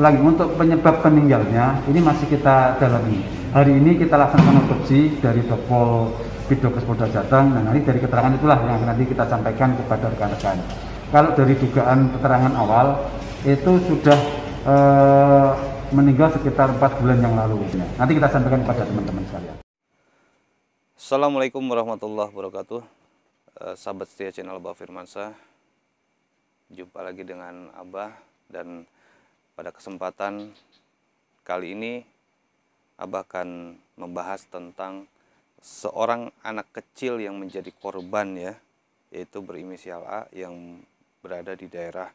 Lagi untuk penyebab meninggalnya ini masih kita dalami. Hari ini kita laksanakan otopsi dari Dokpol Bidokes Polda Jateng. Nah, nanti dari keterangan itulah yang nanti kita sampaikan kepada rekan-rekan. Kalau dari dugaan keterangan awal itu sudah meninggal sekitar 4 bulan yang lalu. Nanti kita sampaikan kepada teman-teman sekalian. Assalamualaikum warahmatullahi wabarakatuh. Sahabat setia channel Abah Firmansyah, jumpa lagi dengan Abah, dan pada kesempatan kali ini Abah akan membahas tentang seorang anak kecil yang menjadi korban, ya, yaitu berinisial A, yang berada di daerah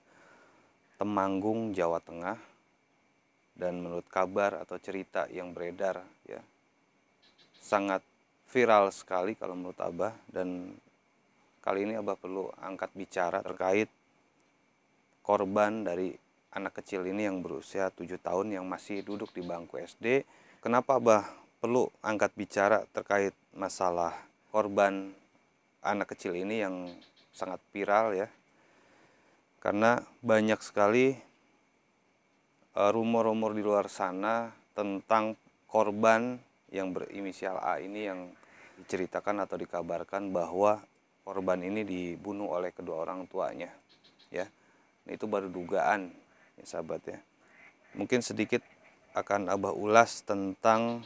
Temanggung, Jawa Tengah. Dan menurut kabar atau cerita yang beredar, ya, sangat viral sekali kalau menurut Abah. Dan kali ini Abah perlu angkat bicara terkait korban dari anak kecil ini yang berusia 7 tahun yang masih duduk di bangku SD. Kenapa Abah perlu angkat bicara terkait masalah korban anak kecil ini yang sangat viral, ya? Karena banyak sekali rumor-rumor di luar sana tentang korban yang berinisial A ini yang diceritakan atau dikabarkan bahwa korban ini dibunuh oleh kedua orang tuanya, ya. Itu baru dugaan, ya sahabat, ya. Mungkin sedikit akan Abah ulas tentang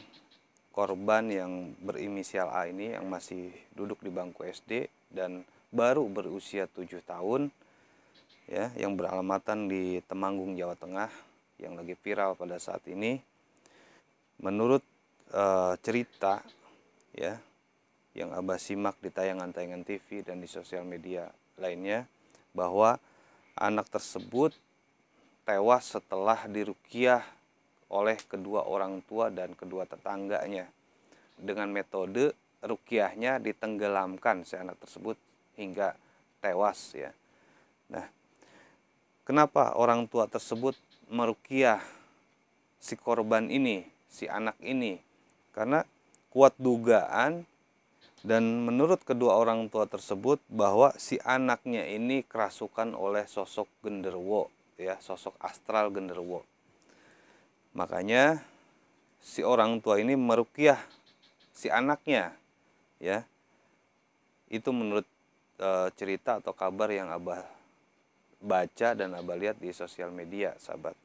korban yang berinisial A ini yang masih duduk di bangku SD dan baru berusia 7 tahun, ya, yang beralamatkan di Temanggung, Jawa Tengah, yang lagi viral pada saat ini. Menurut cerita, ya, yang Abah simak di tayangan-tayangan TV dan di sosial media lainnya, bahwa anak tersebut tewas setelah diruqyah oleh kedua orang tua dan kedua tetangganya. Dengan metode ruqyahnya ditenggelamkan si anak tersebut hingga tewas, ya. Nah, kenapa orang tua tersebut meruqyah si korban ini, si anak ini? Karena kuat dugaan dan menurut kedua orang tua tersebut bahwa si anaknya ini kerasukan oleh sosok genderuwo, ya, sosok astral genderuwo. Makanya si orang tua ini meruqyah si anaknya, ya. Itu menurut cerita atau kabar yang Abah baca dan Abah lihat di sosial media, sahabat.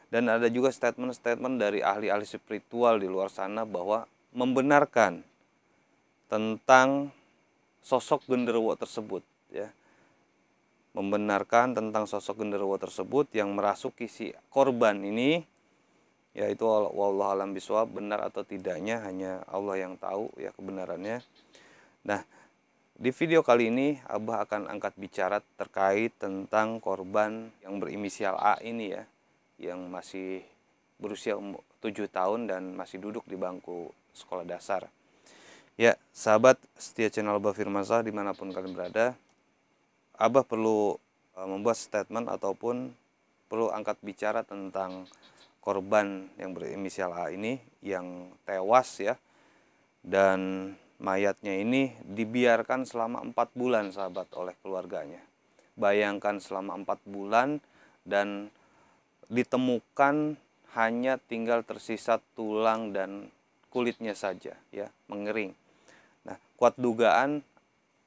Dan ada juga statement-statement dari ahli-ahli spiritual di luar sana bahwa membenarkan tentang sosok genderuwo tersebut, ya. Membenarkan tentang sosok genderuwo tersebut yang merasuki si korban ini, yaitu wallahu alam bisawab, benar atau tidaknya hanya Allah yang tahu, ya, kebenarannya. Nah, di video kali ini Abah akan angkat bicara terkait tentang korban yang berinisial A ini, ya, yang masih berusia 7 tahun dan masih duduk di bangku sekolah dasar. Ya, sahabat setia channel Abah Firmansyah dimanapun kalian berada, Abah perlu membuat statement ataupun perlu angkat bicara tentang korban yang berinisial A ini yang tewas, ya. Dan mayatnya ini dibiarkan selama 4 bulan, sahabat, oleh keluarganya. Bayangkan selama 4 bulan dan ditemukan hanya tinggal tersisa tulang dan kulitnya saja, ya, mengering. Nah, kuat dugaan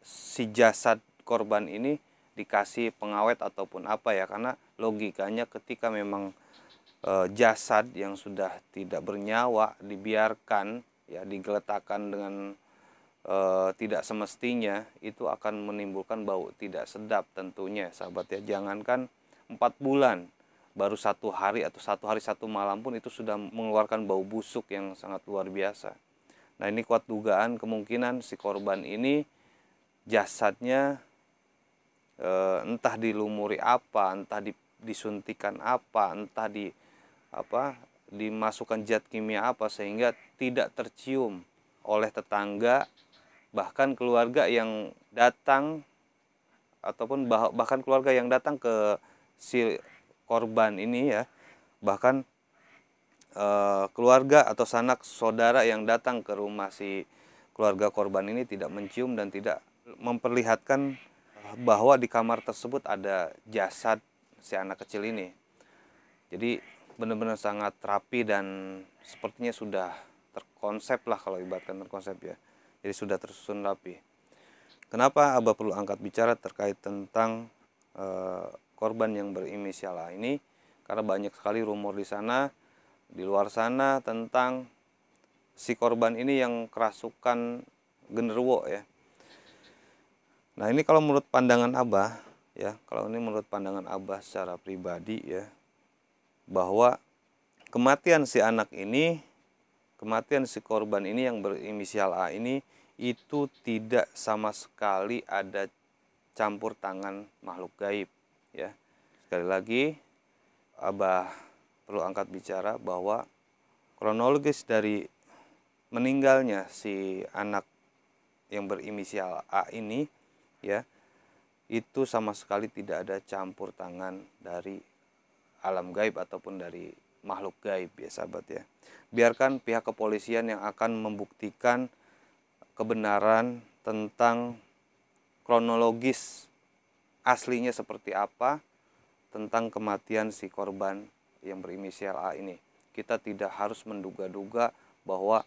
si jasad korban ini dikasih pengawet ataupun apa, ya, karena logikanya ketika memang jasad yang sudah tidak bernyawa dibiarkan, ya, digeletakkan dengan tidak semestinya, itu akan menimbulkan bau tidak sedap tentunya, sahabat, ya. Jangankan 4 bulan, baru 1 hari atau 1 hari 1 malam pun itu sudah mengeluarkan bau busuk yang sangat luar biasa. Nah, ini kuat dugaan kemungkinan si korban ini jasadnya entah dilumuri apa, entah disuntikan apa, entah dimasukkan zat kimia apa sehingga tidak tercium oleh tetangga, bahkan keluarga yang datang ataupun bahkan keluarga yang datang ke si korban ini, ya. Bahkan keluarga atau sanak saudara yang datang ke rumah si keluarga korban ini tidak mencium dan tidak memperlihatkan bahwa di kamar tersebut ada jasad si anak kecil ini. Jadi benar-benar sangat rapi dan sepertinya sudah terkonsep lah, kalau ibaratkan terkonsep ya. Jadi sudah tersusun rapi. Kenapa Abah perlu angkat bicara terkait tentang korban yang berinisial A ini? Karena banyak sekali rumor di sana, di luar sana tentang si korban ini yang kerasukan genderuwo ya. Nah ini kalau menurut pandangan Abah ya, kalau ini menurut pandangan Abah secara pribadi ya, bahwa kematian si anak ini, kematian si korban ini yang berinisial A ini itu tidak sama sekali ada campur tangan makhluk gaib ya. Sekali lagi Abah perlu angkat bicara bahwa kronologis dari meninggalnya si anak yang berinisial A ini ya, itu sama sekali tidak ada campur tangan dari alam gaib ataupun dari makhluk gaib ya sahabat ya. Biarkan pihak kepolisian yang akan membuktikan kebenaran tentang kronologis aslinya seperti apa tentang kematian si korban yang berinisial A ini. Kita tidak harus menduga-duga bahwa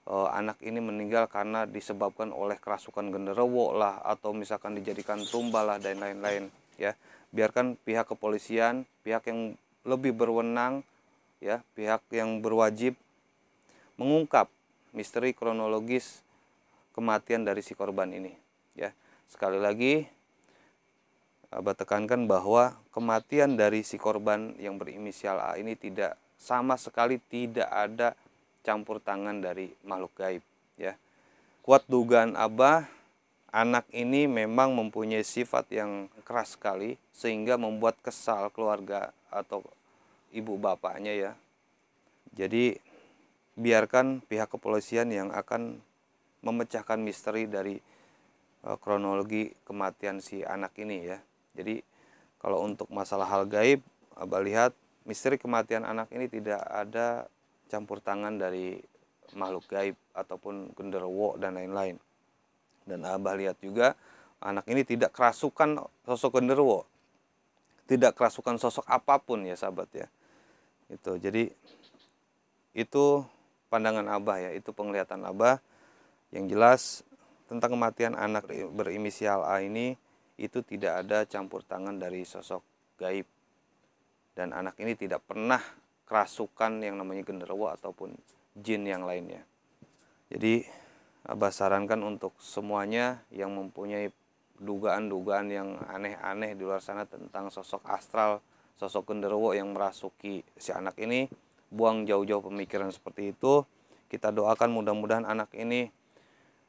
anak ini meninggal karena disebabkan oleh kerasukan genderuwo lah, atau misalkan dijadikan tumbal lah dan lain-lain ya. Biarkan pihak kepolisian, pihak yang lebih berwenang ya, pihak yang berwajib mengungkap misteri kronologis kematian dari si korban ini ya. Sekali lagi Abah tekankan bahwa kematian dari si korban yang berinisial A ini tidak, sama sekali tidak ada campur tangan dari makhluk gaib ya. Kuat dugaan Abah, anak ini memang mempunyai sifat yang keras sekali sehingga membuat kesal keluarga atau ibu bapaknya ya. Jadi biarkan pihak kepolisian yang akan memecahkan misteri dari kronologi kematian si anak ini ya. Jadi kalau untuk masalah hal gaib, Abah lihat misteri kematian anak ini tidak ada campur tangan dari makhluk gaib ataupun genderuwo dan lain-lain. Dan Abah lihat juga anak ini tidak kerasukan sosok genderuwo, tidak kerasukan sosok apapun ya sahabat ya. Itu jadi itu pandangan Abah ya, itu penglihatan Abah. Yang jelas tentang kematian anak berinisial A ini, itu tidak ada campur tangan dari sosok gaib. Dan anak ini tidak pernah kerasukan yang namanya genderuwo ataupun jin yang lainnya. Jadi Abah sarankan untuk semuanya yang mempunyai dugaan-dugaan yang aneh-aneh di luar sana tentang sosok astral, sosok genderuwo yang merasuki si anak ini, buang jauh-jauh pemikiran seperti itu. Kita doakan mudah-mudahan anak ini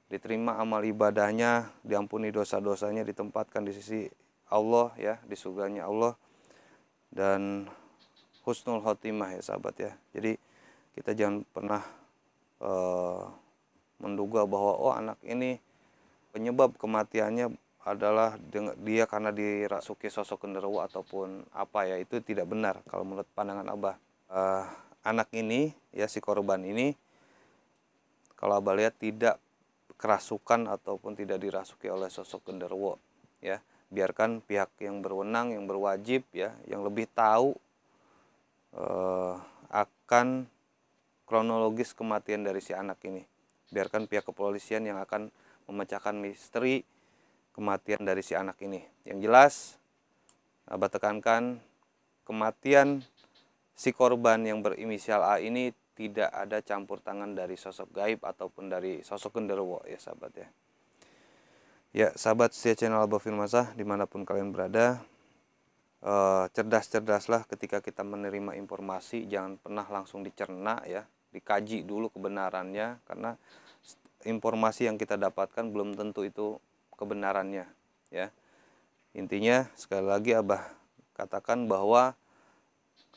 diterima amal ibadahnya, diampuni dosa-dosanya, ditempatkan di sisi Allah ya, di surganya Allah, dan husnul khotimah ya sahabat ya. Jadi kita jangan pernah menduga bahwa oh anak ini penyebab kematiannya adalah dia karena dirasuki sosok genderuwo ataupun apa ya. Itu tidak benar kalau menurut pandangan Abah. Anak ini ya, si korban ini, kalau Abah lihat tidak kerasukan ataupun tidak dirasuki oleh sosok genderuwo ya. Biarkan pihak yang berwenang, yang berwajib ya, yang lebih tahu akan kronologis kematian dari si anak ini. Biarkan pihak kepolisian yang akan memecahkan misteri kematian dari si anak ini. Yang jelas Abah tekankan, kematian si korban yang berinisial A ini tidak ada campur tangan dari sosok gaib ataupun dari sosok genderuwo ya sahabat ya. Ya sahabat setia channel Abah Firmansyah dimanapun kalian berada, cerdas-cerdaslah ketika kita menerima informasi. Jangan pernah langsung dicerna ya, dikaji dulu kebenarannya, karena informasi yang kita dapatkan belum tentu itu kebenarannya ya. Intinya sekali lagi Abah katakan bahwa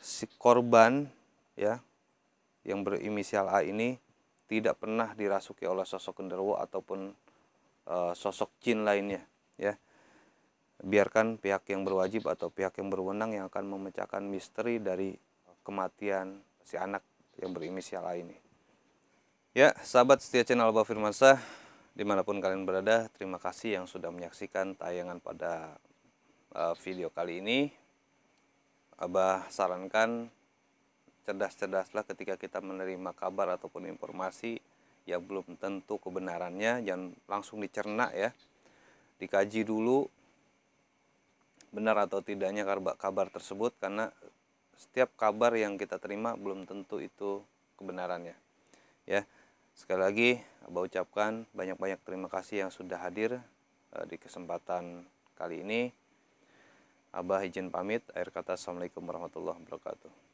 si korban ya yang berinisial A ini tidak pernah dirasuki oleh sosok genderuwo ataupun sosok jin lainnya ya. Biarkan pihak yang berwajib atau pihak yang berwenang yang akan memecahkan misteri dari kematian si anak yang berinisial A ini. Ya, sahabat setia channel Abah Firmansyah dimanapun kalian berada, terima kasih yang sudah menyaksikan tayangan pada video kali ini. Abah sarankan cerdas-cerdaslah ketika kita menerima kabar ataupun informasi yang belum tentu kebenarannya, jangan langsung dicerna ya. Dikaji dulu benar atau tidaknya kabar tersebut, karena setiap kabar yang kita terima belum tentu itu kebenarannya. Ya. Sekali lagi Abah ucapkan banyak-banyak terima kasih yang sudah hadir di kesempatan kali ini. Abah izin pamit. Akhir kata, assalamualaikum warahmatullahi wabarakatuh.